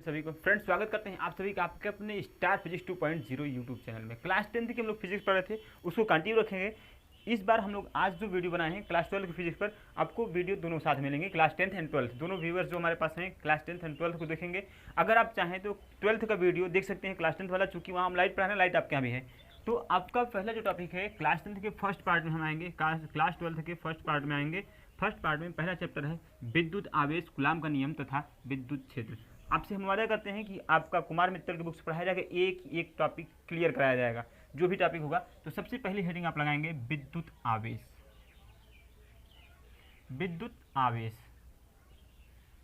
सभी को फ्रेंड्स स्वागत करते हैं आप सभी का आपके अपने स्टार फिजिक्स 2.0 यूट्यूब चैनल में। क्लास 10 की हम लोग फिजिक्स पढ़ रहे थे, उसको कंटिन्यू रखेंगे। इस बार हम लोग आज जो वीडियो बनाए हैं क्लास 12 की फिजिक्स पर, आपको वीडियो दोनों साथ मिलेंगे। क्लास 10th एंड 12th दोनों व्यूअर्स जो हमारे पास हैं क्लास 10th एंड 12th को देखेंगे। अगर आप चाहें तो 12th का वीडियो देख सकते हैं, क्लास 10th वाला, चूँकि वहाँ हम लाइट पढ़ा रहे हैं, लाइट आपके यहाँ भी है। तो आपका पहला जो टॉपिक है क्लास 10th के फर्स्ट पार्ट में हम आएंगे, क्लास 12th के फर्स्ट पार्ट में आएंगे। फर्स्ट पार्ट में पहला चैप्टर है विद्युत आवेश, कूलाम का नियम तथा विद्युत क्षेत्र। आपसे हम वादा करते हैं कि आपका कुमार मित्तल की बुक से पढ़ाया जाएगा, एक एक टॉपिक क्लियर कराया जाएगा जो भी टॉपिक होगा। तो सबसे पहली हेडिंग आप लगाएंगे विद्युत आवेश। विद्युत आवेश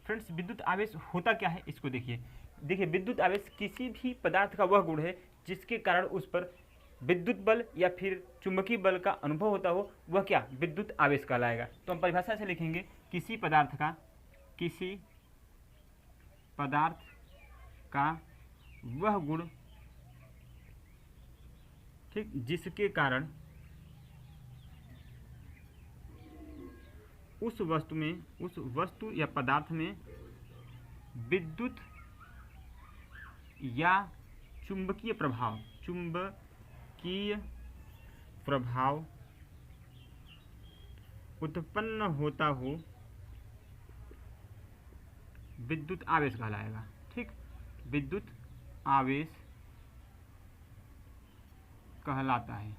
फ्रेंड्स, विद्युत आवेश होता क्या है इसको देखिए विद्युत आवेश किसी भी पदार्थ का वह गुण है जिसके कारण उस पर विद्युत बल या फिर चुंबकीय बल का अनुभव होता हो, वह क्या विद्युत आवेश कहलाएगा। तो हम परिभाषा से लिखेंगे किसी पदार्थ का वह गुण, ठीक, जिसके कारण उस वस्तु या पदार्थ में विद्युत या चुंबकीय प्रभाव उत्पन्न होता हो, विद्युत आवेश कहलाएगा। ठीक, विद्युत आवेश कहलाता है।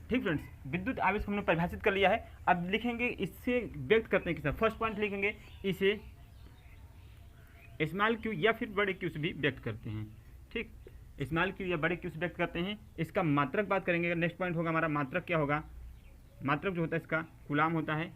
ठीक फ्रेंड्स, विद्युत आवेश को हमने परिभाषित कर लिया है। अब लिखेंगे, इससे व्यक्त करते हैं किस तरह। फर्स्ट पॉइंट लिखेंगे, इसे स्मॉल क्यू या फिर बड़े क्यू से भी व्यक्त करते हैं। ठीक, स्मॉल क्यू या बड़े क्यू से व्यक्त करते हैं। इसका मात्रक बात करेंगे। नेक्स्ट पॉइंट होगा हमारा मात्रक। क्या होगा? मात्रक जो होता है इसका कूलाम होता है।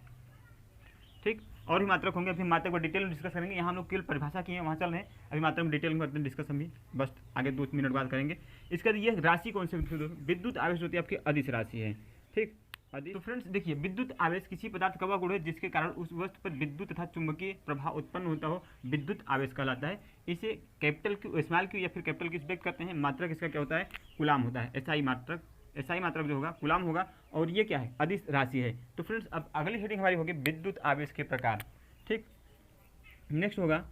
ठीक, और भी मात्रक होंगे, अभी मात्रक को डिटेल में डिस्कस करेंगे। यहाँ हम लोग केवल परिभाषा की है, वहाँ चल रहे हैं। अभी मात्रक में डिटेल में डिस्कस हम भी बस आगे 2 मिनट बाद करेंगे। इसका ये राशि कौन सी विद्युत आवेश होती है आपकी अदिश राशि है। ठीक, तो फ्रेंड्स देखिए, विद्युत आवेश किसी पदार्थ का वह गुण है जिसके कारण उस वस्तु पर विद्युत तथा चुंबकीय प्रभाव उत्पन्न होता हो, विद्युत आवेश कहलाता है। इसे कैपिटल क्यू, स्मॉल क्यू या फिर कैपिटल क्यू से व्यक्त करते हैं। मात्रक इसका क्या होता है? कूलाम होता है। एसआई मात्रक जो होगा कूलाम होगा, और ये क्या है? अदिश राशि है। तो फ्रेंड्स अब अगली हेडिंग हमारी होगी विद्युत आवेश के प्रकार। ठीक, नेक्स्ट होगा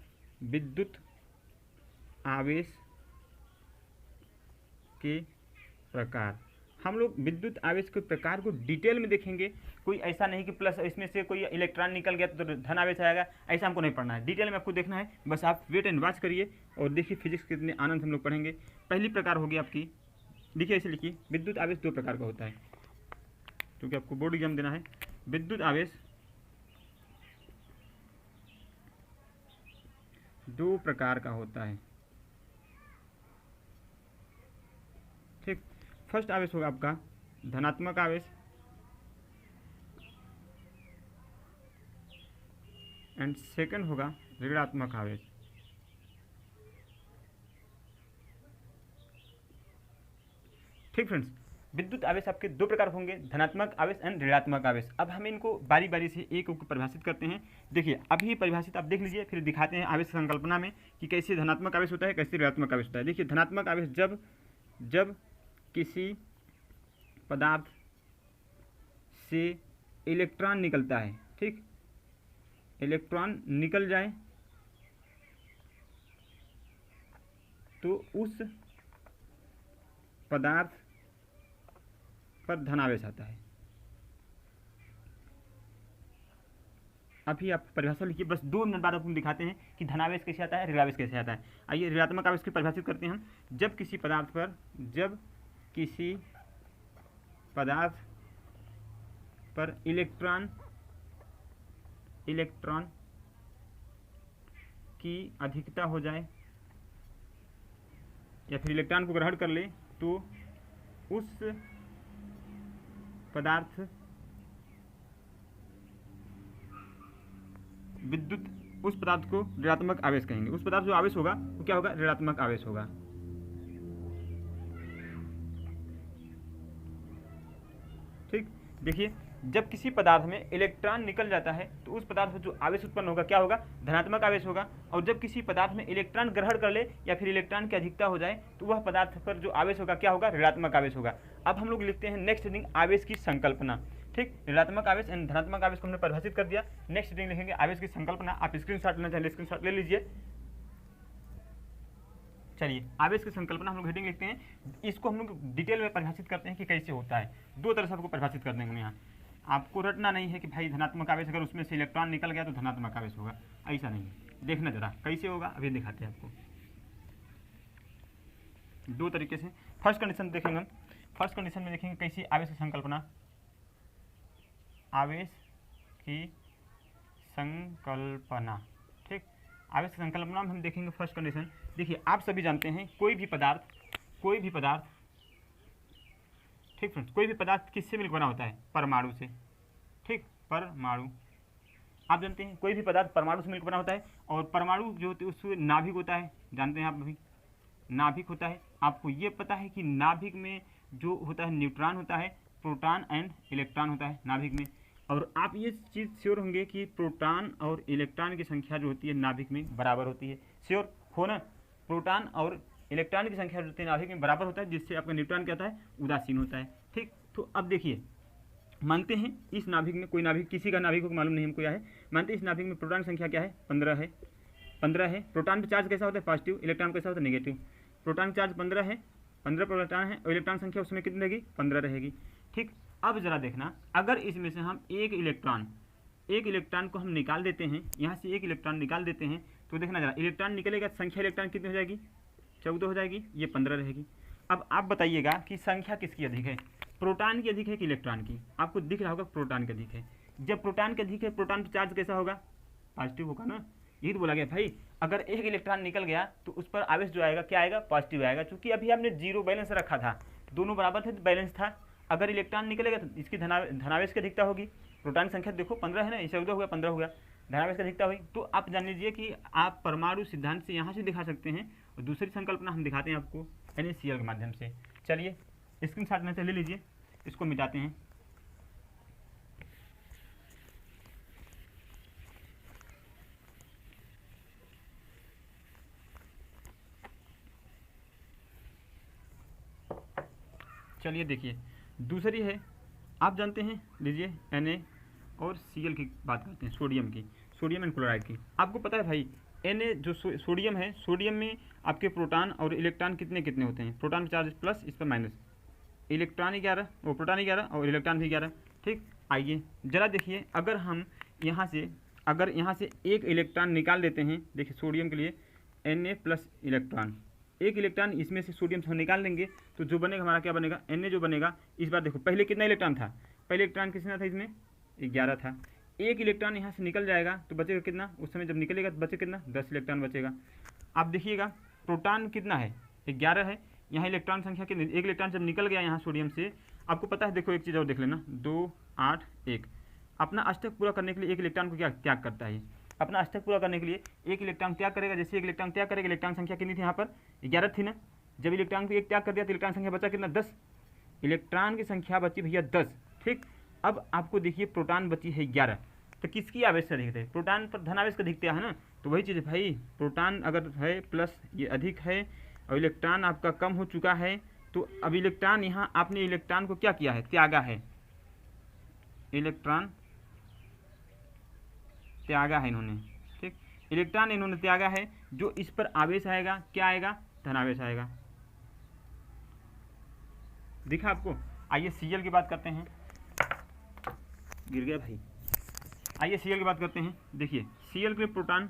विद्युत आवेश के प्रकार। हम लोग विद्युत आवेश के प्रकार को डिटेल में देखेंगे। कोई ऐसा नहीं कि प्लस इसमें से कोई इलेक्ट्रॉन निकल गया तो धन आवेश आएगा, ऐसा हमको नहीं पढ़ना है। डिटेल में आपको देखना है, बस आप वेट एंड वॉच करिए और देखिए फिजिक्स कितने आनंद हम लोग पढ़ेंगे। पहली प्रकार होगी आपकी, देखिए ऐसे लिखिए, विद्युत आवेश 2 प्रकार का होता है, क्योंकि आपको बोर्ड एग्जाम देना है। विद्युत आवेश 2 प्रकार का होता है। ठीक, फर्स्ट आवेश होगा आपका धनात्मक आवेश एंड सेकंड होगा ऋणात्मक आवेश। ठीक फ्रेंड्स, विद्युत आवेश आपके 2 प्रकार होंगे, धनात्मक आवेश एंड ऋणात्मक आवेश। अब हम इनको बारी बारी से एक एक परिभाषित करते हैं। देखिए अभी परिभाषित आप देख लीजिए, फिर दिखाते हैं आवेश संकल्पना में कि कैसे धनात्मक आवेश होता है, कैसे ऋणात्मक आवेश होता है। देखिए धनात्मक आवेश जब किसी पदार्थ से इलेक्ट्रॉन निकलता है, ठीक, इलेक्ट्रॉन निकल जाए तो उस पदार्थ पर धनावेश आता है। अभी आप परिभाषा लिखिए, बस 2 मिनट बाद आपको दिखाते हैं कि धनावेश कैसे आता है, ऋणावेश कैसे आता है। आइए ऋणात्मक आवेश की परिभाषित करते हैं हम। जब किसी पदार्थ पर इलेक्ट्रॉन की अधिकता हो जाए या फिर इलेक्ट्रॉन को ग्रहण कर ले, तो उस पदार्थ उस पदार्थ को ऋणात्मक आवेश कहेंगे। उस पदार्थ जो आवेश होगा वो क्या होगा? ऋणात्मक आवेश होगा। ठीक, देखिए जब किसी पदार्थ में इलेक्ट्रॉन निकल जाता है तो उस पदार्थ में जो आवेश उत्पन्न होगा क्या होगा? धनात्मक आवेश होगा। और जब किसी पदार्थ में इलेक्ट्रॉन ग्रहण कर ले या फिर इलेक्ट्रॉन की अधिकता हो जाए तो वह पदार्थ पर जो आवेश होगा क्या होगा? ऋणात्मक आवेश होगा। अब हम लोग लिखते हैं नेक्स्ट हेडिंग आवेश की संकल्पना। ठीक, ऋणात्मक आवेश एंड धनात्मक आवेश को हमने परिभाषित कर दिया। नेक्स्ट हेडिंग लिखेंगे आवेश की संकल्पना। आप स्क्रीनशॉट लेना चाहिए, स्क्रीनशॉट ले लीजिए। चलिए आवेश की संकल्पना हम लोग हेडिंग लिखते हैं, इसको हम लोग डिटेल में परिभाषित करते हैं कि कैसे होता है। दो तरह से आपको परिभाषित कर देंगे यहाँ, आपको रटना नहीं है कि भाई धनात्मक आवेश अगर उसमें से इलेक्ट्रॉन निकल गया तो धनात्मक आवेश होगा, ऐसा नहीं है। देखना जरा कैसे होगा, अभी दिखाते हैं आपको दो तरीके से। फर्स्ट कंडीशन देखेंगे हम, फर्स्ट कंडीशन में देखेंगे कैसी आवेश की संकल्पना, आवेश की संकल्पना, ठीक। आवेश की संकल्पना में हम देखेंगे फर्स्ट कंडीशन। देखिए आप सभी जानते हैं कोई भी पदार्थ ठीक फ्रेंड्स, कोई भी पदार्थ किससे मिलकर बना होता है, परमाणु से, ठीक, परमाणु। आप जानते हैं कोई भी पदार्थ परमाणु से मिलकर बना होता है, और परमाणु जो होते हैं उसमें नाभिक होता है, जानते हैं आप अभी नाभिक होता है। आपको ये पता है कि नाभिक में जो होता है न्यूट्रॉन होता है, प्रोटॉन एंड इलेक्ट्रॉन होता है नाभिक में। और आप ये चीज़ श्योर होंगे कि प्रोटॉन और इलेक्ट्रॉन की संख्या जो होती है नाभिक में बराबर होती है, श्योर हो ना। प्रोटॉन और इलेक्ट्रॉन की संख्या जो होती है नाभिक में बराबर होता है, जिससे आपका न्यूट्रॉन क्या होता है, उदासीन होता है, ठीक। तो अब देखिए मानते हैं इस नाभिक में, कोई नाभिक किसी का नाभिक को मालूम नहीं हमको क्या है, मानते हैं इस नाभिक में प्रोटॉन की संख्या क्या है, 15 है, 15 है। प्रोटॉन पर चार्ज कैसा होता है, पॉजिटिव, इलेक्ट्रॉन कैसा होता है, नेगेटिव। प्रोटॉन चार्ज 15 है, 15 प्रोटॉन है, और इलेक्ट्रॉन संख्या उसमें कितनी रहेगी, 15 रहेगी, ठीक। अब जरा देखना, अगर इसमें से हम एक इलेक्ट्रॉन को हम निकाल देते हैं, यहाँ से एक इलेक्ट्रॉन निकाल देते हैं, तो देखना जरा इलेक्ट्रॉन निकलेगा, संख्या इलेक्ट्रॉन कितनी हो जाएगी, 14 हो जाएगी, ये 15 रहेगी। अब आप बताइएगा कि संख्या किसकी अधिक है, प्रोटॉन की अधिक है कि इलेक्ट्रॉन की। आपको दिख रहा होगा प्रोटॉन की अधिक है। जब प्रोटॉन की अधिक है, प्रोटॉन पर चार्ज कैसा होगा, पॉजिटिव होगा ना। यही तो बोला गया भाई, अगर एक इलेक्ट्रॉन निकल गया तो उस पर आवेश जो आएगा क्या आएगा, पॉजिटिव आएगा। चूंकि अभी हमने जीरो बैलेंस रखा था, दोनों बराबर थे तो बैलेंस था। अगर इलेक्ट्रॉन निकलेगा तो इसकी धनावेश की अधिकता होगी। प्रोटॉन संख्या देखो 15 है ना, 14 हो गया, 15 हो गया, धनावेश की अधिकता हुई। तो आप जान लीजिए कि आप परमाणु सिद्धांत से यहाँ से दिखा सकते हैं। और दूसरी संकल्पना हम दिखाते हैं आपको NaCl के माध्यम से। चलिए स्क्रीनशॉट में से ले लीजिए, इसको मिटाते हैं। चलिए देखिए दूसरी है, आप जानते हैं, लीजिए Na और Cl की बात करते हैं, सोडियम की, सोडियम एंड क्लोराइड की। आपको पता है भाई Na जो सोडियम है, सोडियम में आपके प्रोटॉन और इलेक्ट्रॉन कितने कितने होते हैं, प्रोटॉन चार्ज प्लस, इस पर माइनस, इलेक्ट्रॉन 11, वो प्रोटॉन 11 और इलेक्ट्रॉन भी 11, ठीक। आइए जरा देखिए, अगर हम यहाँ से एक इलेक्ट्रॉन निकाल देते हैं, देखिए सोडियम के लिए Na प्लस इलेक्ट्रॉन, एक इलेक्ट्रॉन इसमें से सोडियम से हम निकाल देंगे तो जो बनेगा हमारा क्या बनेगा, Na जो बनेगा। इस बार देखो पहले कितना इलेक्ट्रॉन था, पहले इलेक्ट्रॉन कितना था, इसमें 11 था। एक इलेक्ट्रॉन यहाँ से निकल जाएगा तो बचेगा कितना, उस समय जब निकलेगा तो बचे कितना, 10 इलेक्ट्रॉन बचेगा। आप देखिएगा प्रोटॉन कितना है, 11 है, यहाँ इलेक्ट्रॉन संख्या कितनी, एक इलेक्ट्रॉन जब निकल गया यहाँ सोडियम से, आपको पता है, देखो एक चीज़ और देख लेना, 2 8 1, अपना अष्टक पूरा करने के लिए एक इलेक्ट्रॉन को क्या त्याग करता है, अपना अष्टक पूरा करने के लिए एक इलेक्ट्रॉन त्याग करेगा। जैसे एक इलेक्ट्रॉन त्याग करेगा, इलेक्ट्रॉन संख्या कितनी थी यहाँ पर, 11 थी ना। जब इलेक्ट्रॉन को एक त्याग कर दिया तो इलेक्ट्रॉन संख्या बचा कितना, 10, इलेक्ट्रॉन की संख्या बची भैया 10, ठीक। अब आपको देखिए प्रोटॉन बची है 11, तो किसकी आवेश अधिक है, प्रोटॉन पर धनावेश का अधिकता है ना। तो वही चीज़ है भाई, प्रोटॉन अगर है प्लस ये अधिक है और इलेक्ट्रॉन आपका कम हो चुका है, तो अब इलेक्ट्रॉन यहाँ आपने इलेक्ट्रॉन को क्या किया है, त्यागा है, इलेक्ट्रॉन त्यागा है इन्होंने, ठीक। इलेक्ट्रॉन इन्होंने त्यागा है, जो इस पर आवेश आएगा क्या आएगा, धनावेश आएगा। दिखा आपको। आइए Cl की बात करते हैं, गिर गया भाई। आइए Cl की बात करते हैं। देखिए Cl के लिए प्रोटॉन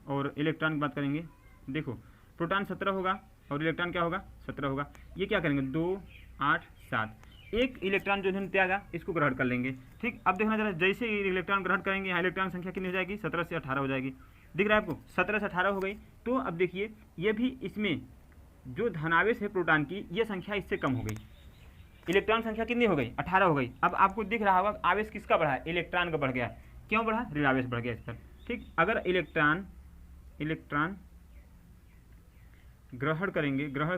और इलेक्ट्रॉन की बात करेंगे। देखो प्रोटॉन 17 होगा और इलेक्ट्रॉन क्या होगा, 17 होगा। ये क्या करेंगे, 2 8 7, एक इलेक्ट्रॉन जो इन्होंने त्यागा इसको ग्रहण कर लेंगे, ठीक। अब देखना जरा, जैसे ही इलेक्ट्रॉन ग्रहण करेंगे यहाँ इलेक्ट्रॉन संख्या कितनी हो जाएगी, 17 से 18 हो जाएगी। दिख रहा है आपको, 17 से 18 हो गई। तो अब देखिए ये भी, इसमें जो धनावेश है प्रोटॉन की, ये संख्या इससे कम हो गई, इलेक्ट्रॉन संख्या कितनी हो गई, 18 हो गई। अब आपको दिख रहा होगा आवेश किसका बढ़ा है, इलेक्ट्रॉन का बढ़ गया। क्यों बढ़ा, ऋणावेश बढ़ गया इस पर, ठीक। अगर इलेक्ट्रॉन ग्रहण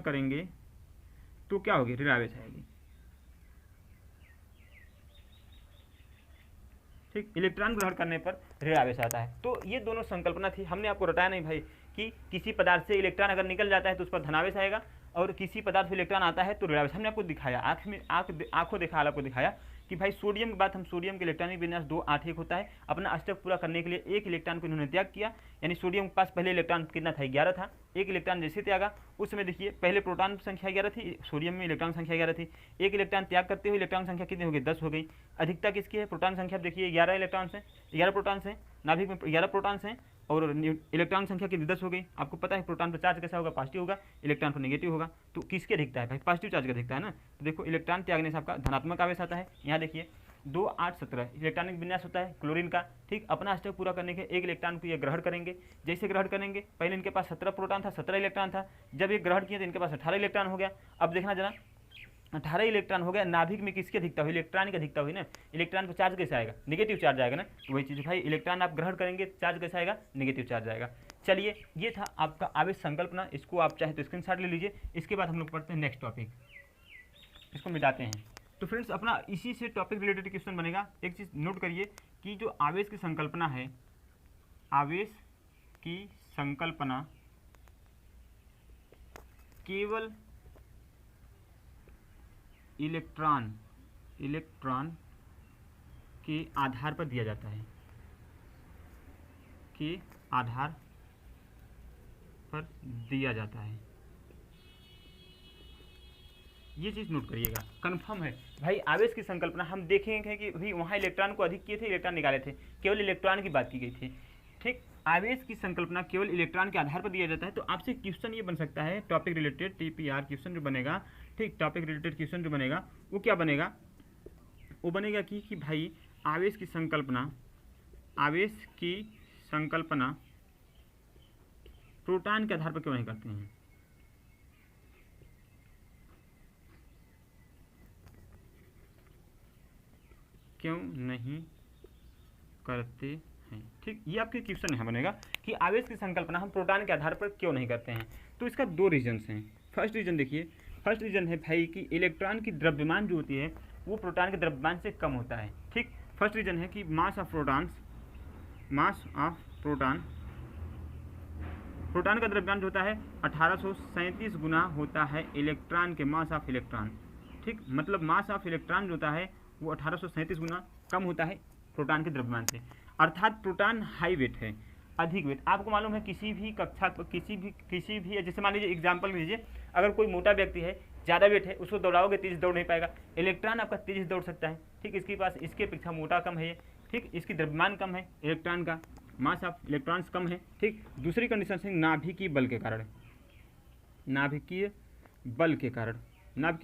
करेंगे तो क्या होगी, ऋणावेश आएगी, ठीक। इलेक्ट्रॉन ग्रहण करने पर ऋणावेश आता है। तो ये दोनों संकल्पना थी, हमने आपको रटाया नहीं भाई कि किसी पदार्थ से इलेक्ट्रॉन अगर निकल जाता है तो उस पर धनावेश आएगा, और किसी पदार्थ से इलेक्ट्रॉन आता है तो ऋणावेश। हमने आपको दिखाया, आंखों देखा आपको दिखाया कि भाई सोडियम की बात, हम सोडियम के इलेक्ट्रॉनिक विन्यास 2 8 1 होता है। अपना अष्टक पूरा करने के लिए एक इलेक्ट्रॉन को इन्होंने त्याग किया, यानी सोडियम के पास पहले इलेक्ट्रॉन कितना था, 11 था। एक इलेक्ट्रॉन जैसे त्यागा उस समय देखिए पहले प्रोटॉन की संख्या 11 थी, सोडियम में इलेक्ट्रॉन संख्या 11 थी। एक इलेक्ट्रॉन त्याग करते हुए इलेक्ट्रॉन संख्या कितनी हो गई, 10 हो गई। अधिकता किसकी है, प्रोटॉन संख्या देखिए 11 इलेक्ट्रॉन से, 11 प्रोटॉन से, नाभिक में 11 प्रोटॉन से, और इलेक्ट्रॉन संख्या कितनी, 10 हो गई। आपको पता है प्रोटॉन पर चार्ज कैसा होगा, पॉजिटिव होगा, इलेक्ट्रॉन पर नेगेटिव होगा। तो किसके अधिकता है भाई, पॉजिटिव चार्ज का अधिकता है ना। तो देखो इलेक्ट्रॉन त्यागने से आपका धनात्मक आवेश आता है। यहाँ देखिए 2 8 17 इलेक्ट्रॉनिक विन्यास होता है क्लोरीन का। ठीक, अपना अष्टक पूरा करने के एक इलेक्ट्रॉन को ये ग्रहण करेंगे। जैसे ग्रहण करेंगे, पहले इनके पास 17 प्रोटॉन था, 17 इलेक्ट्रॉन था। जब ये ग्रहण किया तो इनके पास 18 इलेक्ट्रॉन हो गया। अब देखना जरा, 18 इलेक्ट्रॉन हो गया, नाभिक में किसकी अधिकता हुई, इलेक्ट्रॉन की अधिकता हुई ना। इलेक्ट्रॉन पर चार्ज कैसे आएगा, नेगेटिव चार्ज आएगा ना। तो वही चीज़ भाई, इलेक्ट्रॉन आप ग्रहण करेंगे, चार्ज कैसा आएगा, नेगेटिव चार्ज आएगा। चलिए, ये था आपका आवेश संकल्पना, इसको आप चाहे तो स्क्रीनशॉट ले लीजिए। इसके बाद हम लोग पढ़ते हैं नेक्स्ट टॉपिक, इसको मिटाते हैं। तो फ्रेंड्स, अपना इसी से टॉपिक रिलेटेड क्वेश्चन बनेगा। एक चीज़ नोट करिए कि जो आवेश की संकल्पना है, आवेश की संकल्पना केवल इलेक्ट्रॉन के आधार पर दिया जाता है, के आधार पर दिया जाता है। ये चीज़ नोट करिएगा, कंफर्म है भाई। आवेश की संकल्पना हम देखेंगे कि भाई वहाँ इलेक्ट्रॉन को अधिक किए थे, इलेक्ट्रॉन निकाले थे, केवल इलेक्ट्रॉन की बात की गई थी। ठीक, आवेश की संकल्पना केवल इलेक्ट्रॉन के आधार पर दिया जाता है। तो आपसे क्वेश्चन ये बन सकता है, टॉपिक रिलेटेड TPR क्वेश्चन जो बनेगा, ठीक, टॉपिक रिलेटेड क्वेश्चन जो बनेगा वो क्या बनेगा, वो बनेगा कि भाई आवेश की संकल्पना प्रोटॉन के आधार पर क्यों नहीं करते हैं। क्यों नहीं करते हैं। ठीक, ये आपके क्वेश्चन यहाँ बनेगा कि आवेश की संकल्पना हम प्रोटॉन के आधार पर क्यों नहीं करते हैं। तो इसका 2 रीजन्स हैं। फर्स्ट रीजन देखिए, फर्स्ट रीजन है भाई कि इलेक्ट्रॉन की द्रव्यमान जो होती है वो प्रोटॉन के द्रव्यमान से कम होता है। ठीक, फर्स्ट रीजन है कि मास ऑफ प्रोटॉन का द्रव्यमान जो होता है 1837 गुना होता है इलेक्ट्रॉन के मास ऑफ इलेक्ट्रॉन। ठीक, मतलब मास ऑफ इलेक्ट्रॉन जो होता है वो 1837 गुना कम होता है प्रोटॉन के द्रव्यमान से। अर्थात प्रोटॉन हाई वेट है, अधिक वेट। आपको मालूम है किसी भी कक्षा किसी भी जैसे मान लीजिए एग्जांपल लीजिए, अगर कोई मोटा व्यक्ति है, ज़्यादा वेट है, उसको दौड़ाओगे तेज दौड़ नहीं पाएगा। इलेक्ट्रॉन आपका तेज दौड़ सकता है। ठीक, इसके पास इसके अपेक्षा मोटा कम है ये। ठीक, इसकी द्रव्यमान कम है, इलेक्ट्रॉन का मास ऑफ इलेक्ट्रॉन्स कम है। ठीक, दूसरी कंडीशन है नाभिकीय बल के कारण। नाभिकीय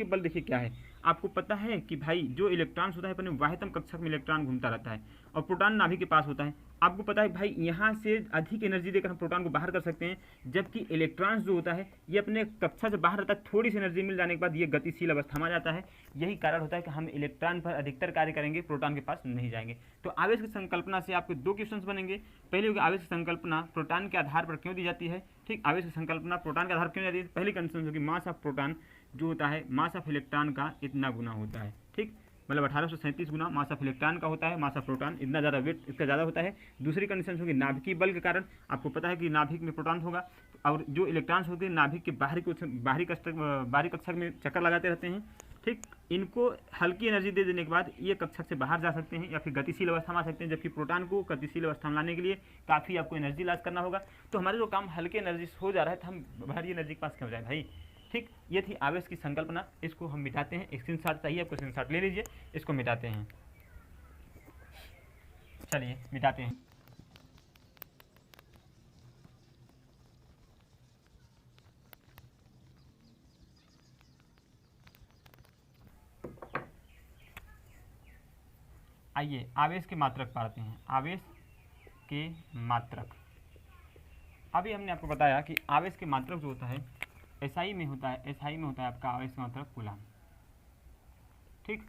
बल देखिए क्या है, आपको पता है कि भाई जो इलेक्ट्रॉन्स होता है अपने वाह्यतम कक्षक में इलेक्ट्रॉन घूमता रहता है और प्रोटॉन नाभिक के पास होता है। आपको पता है भाई यहाँ से अधिक एनर्जी देकर हम प्रोटॉन को बाहर कर सकते हैं, जबकि इलेक्ट्रॉन्स जो होता है ये अपने कक्षा से बाहर रहता है, थोड़ी सी एनर्जी मिल जाने के बाद ये गतिशील अवस्था में आ जाता है। यही कारण होता है कि हम इलेक्ट्रॉन पर अधिकतर कार्य करेंगे, प्रोटॉन के पास नहीं जाएंगे। तो आवेश की संकल्पना से आपके 2 क्वेश्चन बनेंगे। पहले होगी आवेश की संकल्पना प्रोटॉन के आधार पर क्यों दी जाती है। ठीक, आवेश की संकल्पना प्रोटॉन के आधार पर क्यों दी जाती है। पहली कंडीशन होगी मास ऑफ प्रोटॉन जो होता है मास ऑफ इलेक्ट्रॉन का इतना गुना होता है। ठीक, मतलब 1837 गुना मास ऑफ इलेक्ट्रॉन का होता है, मास ऑफ प्रोटॉन इतना ज़्यादा वेट इसका ज़्यादा होता है। दूसरी कंडीशन होगी नाभिकीय बल के कारण। आपको पता है कि नाभिक में प्रोटॉन होगा और जो इलेक्ट्रॉन्स होते हैं नाभिक के बाहरी कक्षक में चक्कर लगाते रहते हैं। ठीक, इनको हल्की एनर्जी दे देने के बाद ये कक्षक से बाहर जा सकते हैं या फिर गतिशील अवस्था में आ सकते हैं, जबकि प्रोटॉन को गतिशील अवस्था में लाने के लिए काफ़ी आपको एनर्जी लॉस करना होगा। तो हमारे जो काम हल्के एनर्जी से हो जा रहा है तो हम भारी एनर्जी के पास क्यों जाए भाई। ठीक, ये थी आवेश की संकल्पना। इसको हम मिटाते हैं, स्क्रीनशॉट चाहिए आपको, स्क्रीनशॉट ले लीजिए, इसको मिटाते हैं। चलिए मिटाते हैं। आइए आवेश के मात्रक पढ़ते हैं। आवेश के मात्रक, अभी हमने आपको बताया कि आवेश के मात्रक जो होता है एसआई में होता है, एसआई में होता है आपका आवेश का मात्रक कूलाम। ठीक,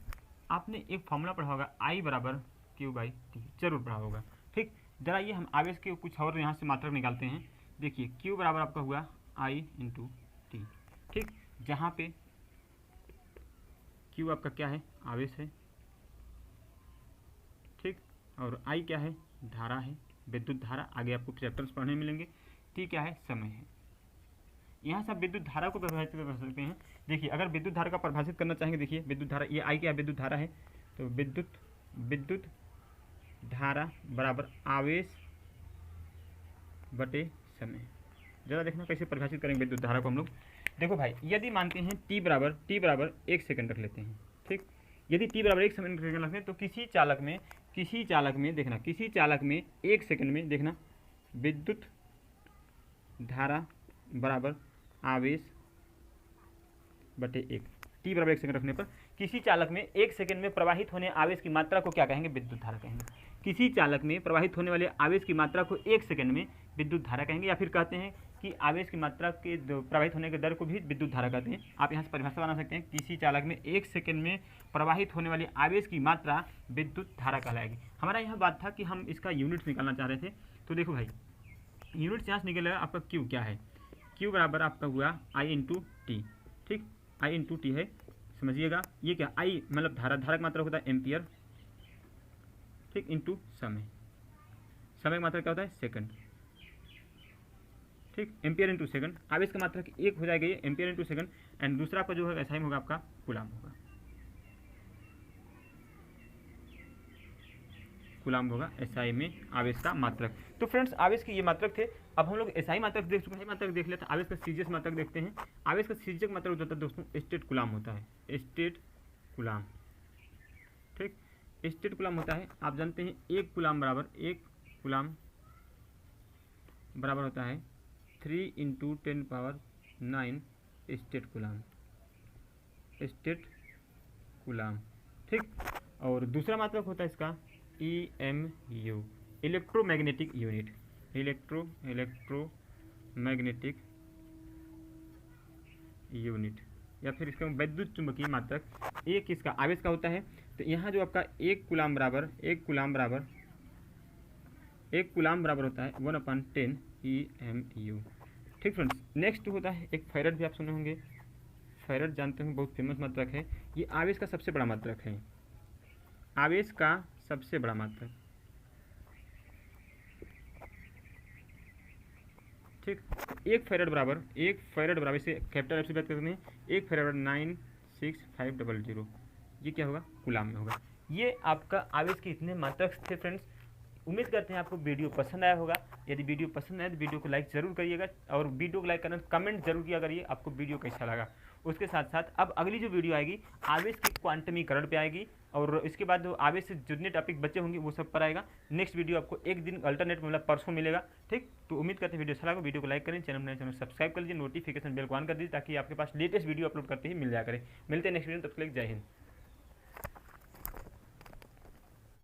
आपने एक फॉर्मूला पढ़ा होगा I बराबर Q/T, जरूर पढ़ा होगा। ठीक, जरा ये हम आवेश के कुछ और यहाँ से मात्रक निकालते हैं। देखिए Q बराबर आपका हुआ I/T। ठीक, जहाँ पे Q आपका क्या है, आवेश है। ठीक, और I क्या है, धारा है, विद्युत धारा। आगे आपको चैप्टर्स पढ़ने मिलेंगे। T क्या है, समय है। यहाँ से आप विद्युत धारा को परिभाषित कर सकते हैं। देखिए अगर विद्युत धारा का परिभाषित करना चाहेंगे, देखिए विद्युत धारा, ये I क्या है, विद्युत धारा है। तो विद्युत धारा बराबर आवेश बटे समय। ज़रा देखना कैसे परिभाषित करेंगे विद्युत धारा को हम लोग। देखो भाई, यदि मानते हैं t बराबर 1 सेकंड रख लेते हैं, ठीक। यदि t बराबर 1 सेकंड रखते हैं तो किसी चालक में देखना, किसी चालक में 1 सेकंड में देखना विद्युत धारा बराबर आवेश बटे 1। t बराबर 1 सेकंड रखने पर किसी चालक में 1 सेकंड में प्रवाहित होने आवेश की मात्रा को क्या कहेंगे? विद्युत धारा कहेंगे। किसी चालक में प्रवाहित होने वाले आवेश की मात्रा को 1 सेकंड में विद्युत धारा कहेंगे, या फिर कहते हैं कि आवेश की मात्रा के प्रवाहित होने के दर को भी विद्युत धारा कहते हैं। आप यहाँ से परिभाषा बना सकते हैं, किसी चालक में 1 सेकंड में प्रवाहित होने वाली आवेश की मात्रा विद्युत धारा कहलाएगी। हमारा यहाँ बात था कि हम इसका यूनिट्स निकालना चाह रहे थे। तो देखो भाई, यूनिट्स यहाँ से निकलेगा आपका क्यू क्या है? क्यू बराबर आपका हुआ आई इंटू टी, ठीक। आई इंटू टी है, समझिएगा। ये क्या? आई मतलब धारा का मात्रा होता है एम्पियर, ठीक, इंटू समय की मात्रा क्या होता है? सेकंड, ठीक। एम्पियर इंटू सेकंड, आवेश का मात्रा एक हो जाएगा ये एम्पियर इंटू सेकंड, एंड दूसरा आपका जो है ऐसा ही होगा आपका कूलाम होगा एसआई में आवेश का मात्रक। तो फ्रेंड्स, आवेश के ये मात्रक थे। अब हम लोग एसआई मात्रक देख चुके हैं, मात्रक देख लेते हैं। आवेश का सीजीएस मात्रक देखते हैं। आवेश का सीजीएस मात्रक होता है दोस्तों स्टेट कूलाम होता है, स्टेट कूलाम, ठीक। स्टेट कूलाम होता है, आप जानते हैं 1 कूलाम बराबर होता है 3 × 10⁹ स्टेट कूलाम, ठीक। और दूसरा मात्रक होता है इसका EMU, इलेक्ट्रोमैग्नेटिक यूनिट, या फिर इसका वैद्युत चुंबकीय मात्रक एक इसका आवेश का होता है। तो यहाँ जो आपका 1 कूलाम बराबर होता है 1/10 EMU, ठीक फ्रेंड्स। नेक्स्ट होता है एक फैरड, भी आप सुने होंगे। फैरड जानते होंगे, बहुत फेमस मात्रक है। ये आवेश का सबसे बड़ा मात्रक है, आवेश का सबसे बड़ा मात्रक, ठीक। 1 फैरड बराबर इसे कैपिटल एफ से बात करते हैं, 1 फैरड बराबर 96500। ये क्या होगा? कूलाम में होगा। ये आपका आवेश के इतने मात्रक थे फ्रेंड्स। उम्मीद करते हैं आपको वीडियो पसंद आया होगा। यदि वीडियो पसंद आए तो वीडियो को लाइक जरूर करिएगा, और वीडियो को लाइक करना कमेंट जरूर किया करिए आपको वीडियो कैसा लगा। उसके साथ साथ अब अगली जो वीडियो आएगी आवेश के क्वांटमीकरण पे आएगी, और इसके बाद जो आवेश से जितने टॉपिक बचे होंगे वो सब पर आएगा। नेक्स्ट वीडियो आपको एक दिन अल्टरनेट मतलब परसों मिलेगा, ठीक। तो उम्मीद करते हैं वीडियो अच्छा लगा। वीडियो को लाइक करें, चैनल सब्सक्राइब कर लीजिए, नोटिफिकेशन बेल को ऑन कर दीजिए, ताकि आपके पास लेटेस्ट वीडियो अपलोड करते ही मिल जाया करे। मिलते हैं नेक्स्ट वीडियो, तब तक जय हिंद।